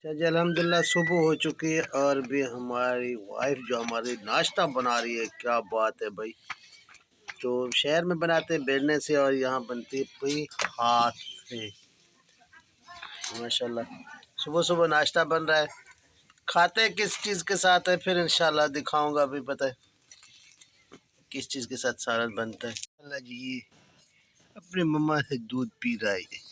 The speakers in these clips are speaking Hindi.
अच्छा जी, अल्हम्दुलिल्लाह सुबह हो चुकी है और भी हमारी वाइफ जो हमारी नाश्ता बना रही है। क्या बात है भाई। तो शहर में बनाते हैं बेलने से और यहाँ बनती है भाई हाथ से। माशाल्लाह सुबह सुबह नाश्ता बन रहा है। खाते हैं किस चीज़ के साथ है फिर इंशाल्लाह दिखाऊंगा। अभी पता है किस चीज़ के साथ सालन बनता है। अल्लाह जी ये अपनी मम्मा से दूध पी रहा है।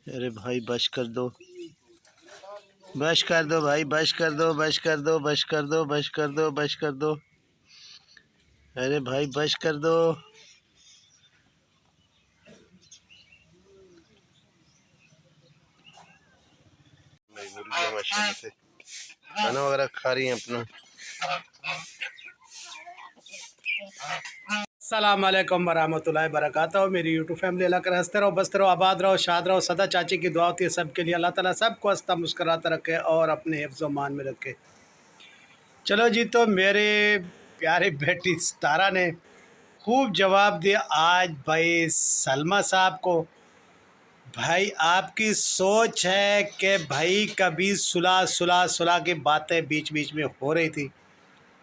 अरे भाई बश कर दो, बश कर दो भाई, बश कर दो, बश कर दो, बश कर दो, बश कर दो, बश कर दो। अरे भाई बश कर दो। मेरी मुर्गियाँ माशाल्लाह से खाना वगैरह खा रही हैं अपना। अस्सलाम वालेकुम वरहमतुल्लाहि वबरकातुहू। मेरी यूट्यूब फैमिली, अल्लाह कर हंसते रहो, बसते रहो, आबाद रहो, शाद रहो। सदा चाची की दुआ होती है सबके लिए। अल्लाह ताला सबको हंसता मुस्कराता रखे और अपने हिफ्ज़ मान में रखे। चलो जी, तो मेरे प्यारी बेटी तारा ने खूब जवाब दिया आज भाई सलमा साहब को। भाई आपकी सोच है कि भाई कभी सुलह सुलह सुलह की बातें बीच बीच में हो रही थी,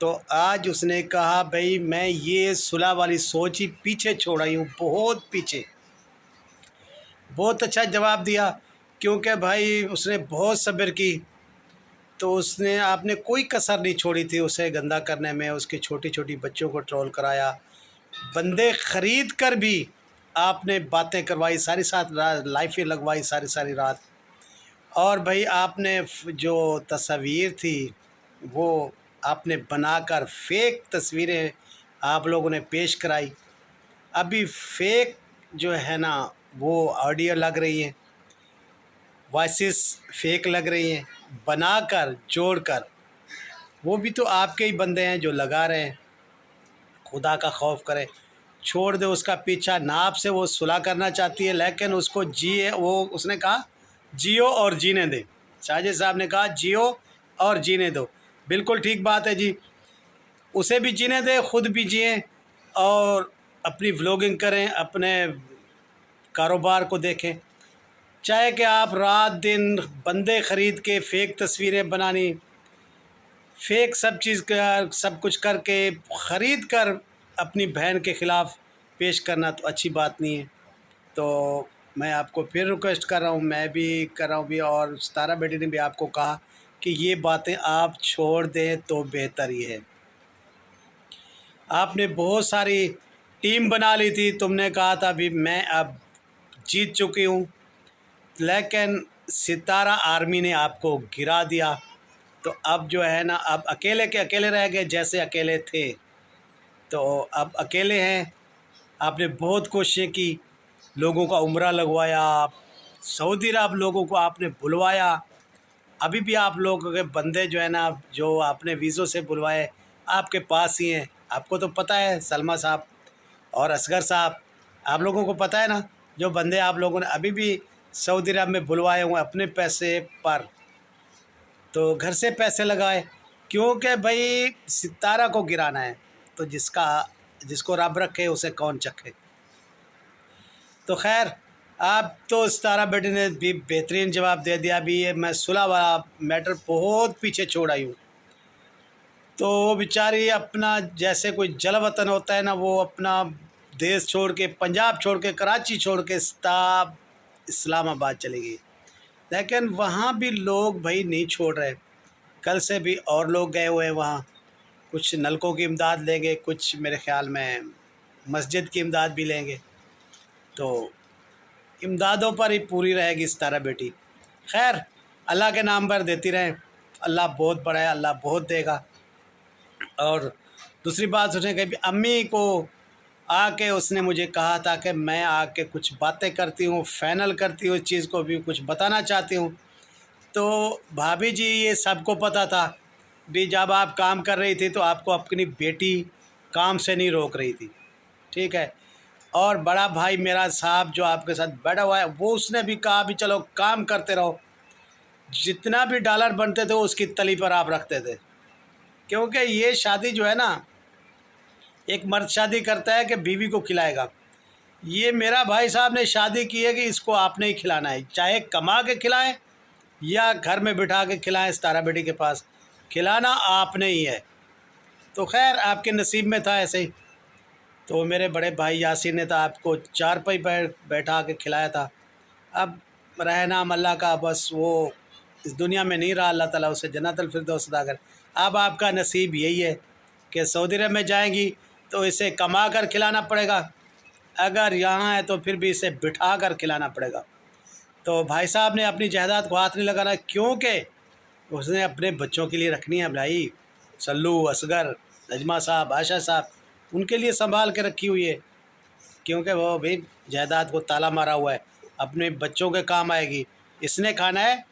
तो आज उसने कहा भाई मैं ये सुलह वाली सोच ही पीछे छोड़ आई हूँ, बहुत पीछे। बहुत अच्छा जवाब दिया, क्योंकि भाई उसने बहुत सब्र की। तो उसने आपने कोई कसर नहीं छोड़ी थी उसे गंदा करने में। उसके छोटी छोटी बच्चों को ट्रोल कराया, बंदे ख़रीद कर भी आपने बातें करवाई, सारी साथ लाइफें लगवाई सारी सारी रात। और भाई आपने जो तस्वीर थी वो आपने बनाकर फेक तस्वीरें आप लोगों ने पेश कराई। अभी फेक जो है ना वो ऑडियो लग रही हैं, वॉइसेस फेक लग रही हैं, बनाकर जोड़कर। वो भी तो आपके ही बंदे हैं जो लगा रहे हैं। खुदा का खौफ करें, छोड़ दे उसका पीछा। नाप से वो सुलह करना चाहती है, लेकिन उसको जिए, वो उसने कहा जियो और जीने दे। साजिद साहब ने कहा जियो और जीने दो। बिल्कुल ठीक बात है जी। उसे भी जीने दे, खुद भी जिए और अपनी व्लॉगिंग करें, अपने कारोबार को देखें। चाहे कि आप रात दिन बंदे ख़रीद के फ़ेक तस्वीरें बनानी, फ़ेक सब चीज़ का सब कुछ करके ख़रीद कर अपनी बहन के ख़िलाफ़ पेश करना तो अच्छी बात नहीं है। तो मैं आपको फिर रिक्वेस्ट कर रहा हूँ, मैं भी कर रहा हूँ भी, और सितारा बेटी ने भी आपको कहा कि ये बातें आप छोड़ दें तो बेहतर ही है। आपने बहुत सारी टीम बना ली थी, तुमने कहा था भी मैं अब जीत चुकी हूँ, लेकिन सितारा आर्मी ने आपको गिरा दिया। तो अब जो है ना, अब अकेले के अकेले रह गए जैसे अकेले थे। तो अब अकेले हैं। आपने बहुत कोशिशें की, लोगों का उम्रा लगवाया, सऊदी अरब लोगों को आपने बुलवाया। अभी भी आप लोगों के बंदे जो है ना, जो आपने वीज़ों से बुलवाए आपके पास ही हैं। आपको तो पता है सलमा साहब और असगर साहब, आप लोगों को पता है ना, जो बंदे आप लोगों ने अभी भी सऊदी अरब में बुलवाए हुए अपने पैसे पर। तो घर से पैसे लगाए, क्योंकि भाई सितारा को गिराना है। तो जिसको रब रखे उसे कौन चखे। तो खैर, आप तो सितारा बेटी ने भी बेहतरीन जवाब दे दिया। अभी ये मैं सुलह वाला मैटर बहुत पीछे छोड़ आई हूँ। तो वो बेचारी अपना जैसे कोई जल वतन होता है ना, वो अपना देश छोड़ के, पंजाब छोड़ के, कराची छोड़ के सिताब इस्लामाबाद चली गई। लेकिन वहाँ भी लोग भाई नहीं छोड़ रहे। कल से भी और लोग गए हुए हैं वहाँ। कुछ नलकों की इमदाद लेंगे, कुछ मेरे ख़्याल में मस्जिद की इमदाद भी लेंगे। तो इमदादों पर ही पूरी रहेगी सितारा बेटी। खैर, अल्लाह के नाम पर देती रहें। अल्लाह बहुत बड़ा है, अल्लाह बहुत देगा। और दूसरी बात उसने कही, अम्मी को आके उसने मुझे कहा था कि मैं आके कुछ बातें करती हूँ, फाइनल करती हूँ, इस चीज़ को भी कुछ बताना चाहती हूँ। तो भाभी जी ये सबको पता था भी, जब आप काम कर रही थी तो आपको अपनी बेटी काम से नहीं रोक रही थी, ठीक है। और बड़ा भाई मेरा साहब जो आपके साथ बैठा हुआ है, वो उसने भी कहा भी चलो काम करते रहो। जितना भी डॉलर बनते थे उसकी तली पर आप रखते थे, क्योंकि ये शादी जो है ना, एक मर्द शादी करता है कि बीवी को खिलाएगा। ये मेरा भाई साहब ने शादी की है कि इसको आपने ही खिलाना है, चाहे कमा के खिलाएं या घर में बिठा के खिलाएं, सितारा बेटी के पास खिलाना आपने ही है। तो खैर आपके नसीब में था ऐसे ही। तो मेरे बड़े भाई यासीन ने तो आपको चारपाई पर बैठा के खिलाया था। अब रहे नाम अल्लाह का, बस वो इस दुनिया में नहीं रहा, अल्लाह ताला उसे जन्नतुल फिरदौस अता करे। अब आपका नसीब यही है कि सऊदी अरब में जाएंगी तो इसे कमा कर खिलाना पड़ेगा, अगर यहाँ है तो फिर भी इसे बिठा कर खिलाना पड़ेगा। तो भाई साहब ने अपनी जायदाद को हाथ नहीं लगाना, क्योंकि उसने अपने बच्चों के लिए रखनी है भाई। सल्लू, असगर, नजमा साहब, आशा साहब, उनके लिए संभाल के रखी हुई है, क्योंकि वो भी जायदाद को ताला मारा हुआ है, अपने बच्चों के काम आएगी। इसने खाना है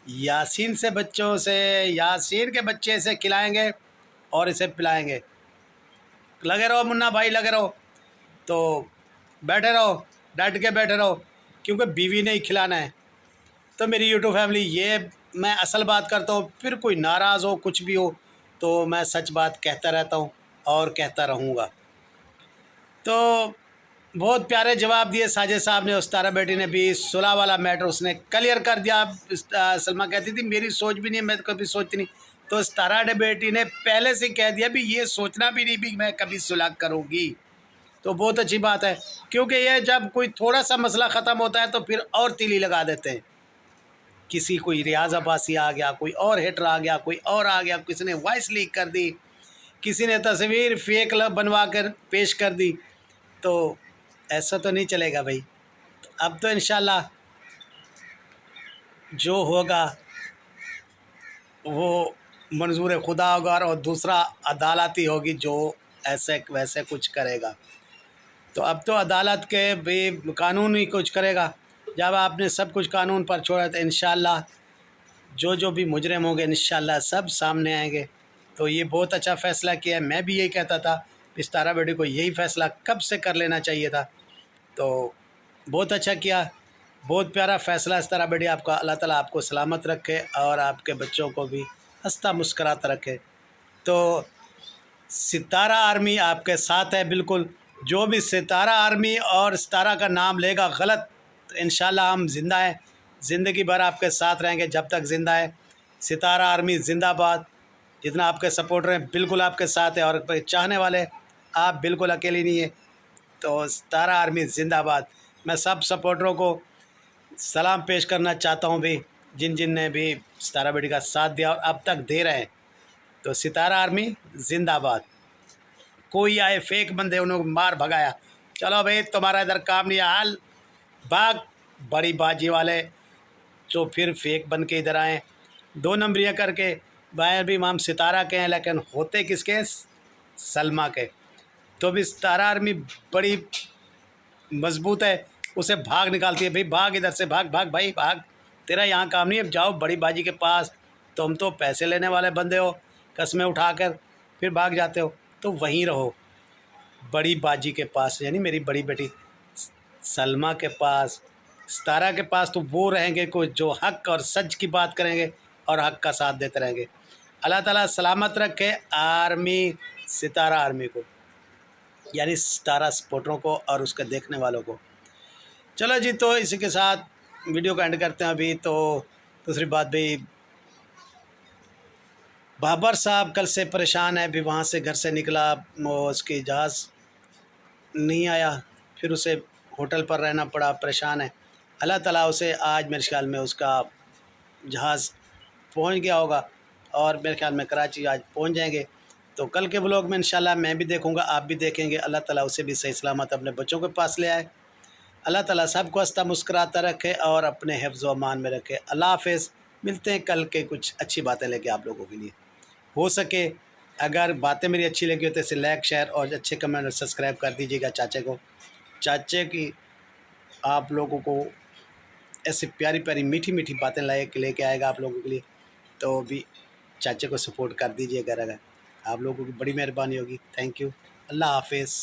यासीन से बच्चों से, यासीन के बच्चे इसे खिलाएंगे और इसे पिलाएंगे। लगे रहो मुन्ना भाई, लगे रहो। तो बैठे रहो, डट के बैठे रहो, क्योंकि बीवी ने ही खिलाना है। तो मेरी यूट्यूब फैमिली, ये मैं असल बात करता हूँ, फिर कोई नाराज़ हो कुछ भी हो तो मैं सच बात कहता रहता हूँ और कहता रहूँगा। तो बहुत प्यारे जवाब दिए साजिद साहब ने, उस तारा बेटी ने भी। सुलह वाला मैटर उसने क्लियर कर दिया। सलमा कहती थी मेरी सोच भी नहीं है, मैं तो कभी सोचती नहीं। तो इस तारा बेटी ने पहले से कह दिया भी ये सोचना भी नहीं भी मैं कभी सुलह करूँगी। तो बहुत अच्छी बात है, क्योंकि ये जब कोई थोड़ा सा मसला ख़त्म होता है तो फिर और तीली लगा देते हैं। किसी कोई रियाज अब्बासी आ गया, कोई और हिटर आ गया, कोई और आ गया, किसी ने वॉइस लीक कर दी, किसी ने तस्वीर फेक बनवा कर पेश कर दी। तो ऐसा तो नहीं चलेगा भाई। अब तो इंशाल्लाह जो होगा वो मंजूर खुदा होगा, और दूसरा अदालती होगी जो ऐसे वैसे कुछ करेगा। तो अब तो अदालत के भी कानून ही कुछ करेगा। जब आपने सब कुछ कानून पर छोड़ा तो इंशाल्लाह जो जो भी मुजरिम होंगे इंशाल्लाह सब सामने आएंगे। तो ये बहुत अच्छा फ़ैसला किया है। मैं भी यही कहता था, इस तारा बेटी को यही फ़ैसला कब से कर लेना चाहिए था। तो बहुत अच्छा किया, बहुत प्यारा फ़ैसला। इस तारा बेटी आपका, अल्लाह ताला आपको सलामत रखे और आपके बच्चों को भी हंसता मुस्कराता रखे। तो सितारा आर्मी आपके साथ है बिल्कुल। जो भी सितारा आर्मी और सितारा का नाम लेगा गलत, तो इंशाल्लाह हम जिंदा हैं, ज़िंदगी भर आपके साथ रहेंगे जब तक ज़िंदा है। सितारा आर्मी जिंदाबाद। जितना आपके सपोर्टर हैं बिल्कुल आपके साथ है, और चाहने वाले आप बिल्कुल अकेले नहीं है। तो सितारा आर्मी जिंदाबाद। मैं सब सपोर्टरों को सलाम पेश करना चाहता हूँ भी, जिन जिन ने भी सितारा बेटी का साथ दिया और अब तक दे रहे हैं। तो सितारा आर्मी जिंदाबाद। कोई आए फेक बंदे, उन्होंने मार भगाया, चलो भाई तुम्हारा इधर काम नहीं है, हाल भाग। बड़ी बाजी वाले जो फिर फेक बन के इधर आए, दो नंबरियाँ करके। भाई भी हम सितारा के हैं लेकिन होते किसके हैं? सलमा के। तो भी सितारा आर्मी बड़ी मजबूत है, उसे भाग निकालती है, भाई भाग इधर से, भाग भाग भाई भाग, तेरा यहाँ काम नहीं है, जाओ बड़ी बाजी के पास। तुम तो पैसे लेने वाले बंदे हो, कस्में उठाकर फिर भाग जाते हो। तो वहीं रहो बड़ी बाजी के पास, यानी मेरी बड़ी बेटी सलमा के पास, सितारा के पास। तो वो रहेंगे कोई जो हक और सच की बात करेंगे और हक का साथ देते रहेंगे। अल्लाह ताला सलामत रखे आर्मी, सितारा आर्मी को, यानी सितारा सपोर्टरों को और उसके देखने वालों को। चलो जी, तो इसी के साथ वीडियो को एंड करते हैं अभी। तो दूसरी बात भी, बाबर साहब कल से परेशान है, अभी वहाँ से घर से निकला, वो उसकी जहाज़ नहीं आया, फिर उसे होटल पर रहना पड़ा, परेशान है। अल्लाह ताला उसे आज मेरे ख्याल में उसका जहाज़ पहुँच गया होगा, और मेरे ख्याल में कराची आज पहुँच जाएंगे। तो कल के व्लॉग में इंशाल्लाह मैं भी देखूँगा, आप भी देखेंगे। अल्लाह ताला उसे भी सही सलामत अपने बच्चों के पास ले आए। अल्लाह ताला सबको हंसता मुस्कुराता रखे और अपने हिफ्ज़ व अमान में रखे। अल्लाह हाफ़िज़। मिलते हैं कल के कुछ अच्छी बातें लेके आप लोगों के लिए। हो सके अगर बातें मेरी अच्छी लगी हो तो इसे लाइक, शेयर और अच्छे कमेंट और सब्सक्राइब कर दीजिएगा चाचे को। चाचे की आप लोगों को ऐसी प्यारी प्यारी मीठी मीठी बातें लेके आएगा आप लोगों के लिए। तो भी चाचे को सपोर्ट कर दीजिएगा, अगर आप लोगों की बड़ी मेहरबानी होगी। Thank you. अल्लाह हाफ़िज़।